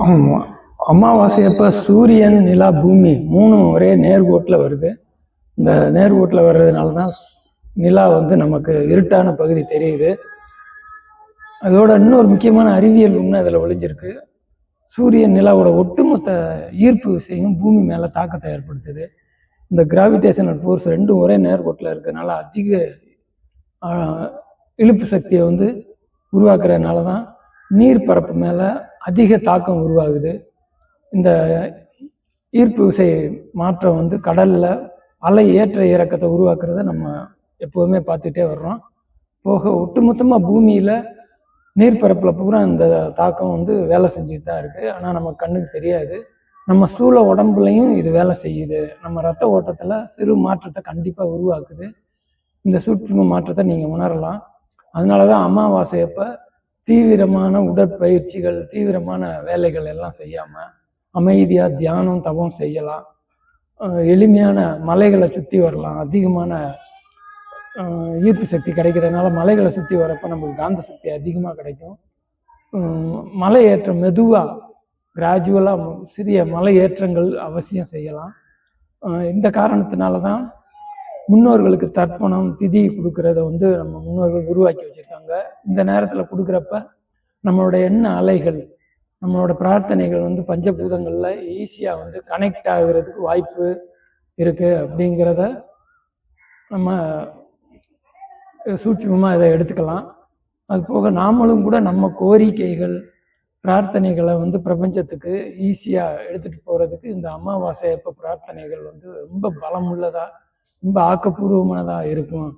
ஆமா. அமாவாசை அப்போ சூரியன், நிலா, பூமி 3ம் ஒரே நேர்கோட்டில் வருது. இந்த நேர்கோட்டில் வர்றதுனால தான் நிலா நமக்கு இருட்டான பகுதி தெரியுது. அதோட இன்னொரு முக்கியமான அறிவியல் உண்மை அதில் ஒளிஞ்சிருக்கு. சூரியன் நிலாவோட ஒட்டுமொத்த ஈர்ப்பு விசையும் பூமி மேலே தாக்கத்தை ஏற்படுத்துது. இந்த கிராவிடேஷனல் ஃபோர்ஸ் ரெண்டும் ஒரே நேர்கோட்டில் இருக்கிறதுனால அதிக இழுப்பு சக்தியை உருவாக்குறதுனால தான் நீர் பரப்பு மேலே அதிக தாக்கம் உருவாகுது. இந்த ஈர்ப்பு விசை மாற்றம் கடலில் அலை ஏற்ற இறக்கத்தை உருவாக்குறத நம்ம எப்போதுமே பார்த்துட்டே வர்றோம். போக ஒட்டுமொத்தமாக பூமியில் நீர்ப்பரப்பில் பூரா இந்த தாக்கம் வேலை செஞ்சுட்டு தான் இருக்குது. ஆனால் நம்ம கண்ணுக்கு தெரியாது. நம்ம சூழ உடம்புலையும் இது வேலை செய்யுது. நம்ம ரத்த ஓட்டத்தில் சிறு மாற்றத்தை கண்டிப்பாக உருவாக்குது. இந்த சூட்சும மாற்றத்தை நீங்கள் உணரலாம். அதனால தான் அமாவாசை அப்போ தீவிரமான உடற்பயிற்சிகள், தீவிரமான வேலைகள் எல்லாம் செய்யாமல் அமைதியாக தியானம், தவம் செய்யலாம். எளிமையான மலைகளை சுற்றி வரலாம். அதிகமான ஈர்ப்பு சக்தி கிடைக்கிறதுனால மலைகளை சுற்றி வரப்போ நமக்கு காந்த சக்தி அதிகமாக கிடைக்கும். மலை ஏற்றம் மெதுவாக கிராஜுவலாக சிறிய மலை ஏற்றங்கள் அவசியம் செய்யலாம். இந்த காரணத்தினால தான் முன்னோர்களுக்கு தர்ப்பணம், திதி கொடுக்கறத நம்ம முன்னோர்கள் உருவாக்கி வச்சுருக்காங்க. இந்த நேரத்தில் கொடுக்குறப்ப நம்மளோட எண்ண அலைகள், நம்மளோட பிரார்த்தனைகள் பஞ்சபூதங்களில் ஈஸியாக கனெக்ட் ஆகுறதுக்கு வாய்ப்பு இருக்குது. அப்படிங்கிறத நம்ம சூட்சுமமாக இதை எடுத்துக்கலாம். அது போக நாமளும் கூட நம்ம கோரிக்கைகள், பிரார்த்தனைகளை பிரபஞ்சத்துக்கு ஈஸியாக எடுத்துகிட்டு போகிறதுக்கு இந்த அமாவாசை அப்போ பிரார்த்தனைகள் ரொம்ப பலமுள்ளதாக, ரொம்ப ஆக்கப்பூர்வமானதாக இருக்கும்.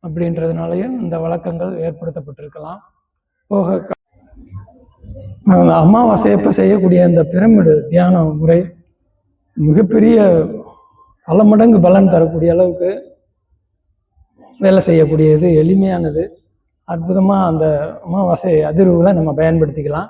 அப்படின்றதுனாலையும் இந்த வழக்கங்கள் ஏற்படுத்தப்பட்டிருக்கலாம். போக அமாவாசையப்போ செய்யக்கூடிய இந்த பிரமிடு தியான முறை மிகப்பெரிய பல மடங்கு பலன் தரக்கூடிய அளவுக்கு வேலை செய்யக்கூடியது, எளிமையானது, அற்புதமாக அந்த அமாவாசை அதிர்வுகளை நம்ம பயன்படுத்திக்கலாம்.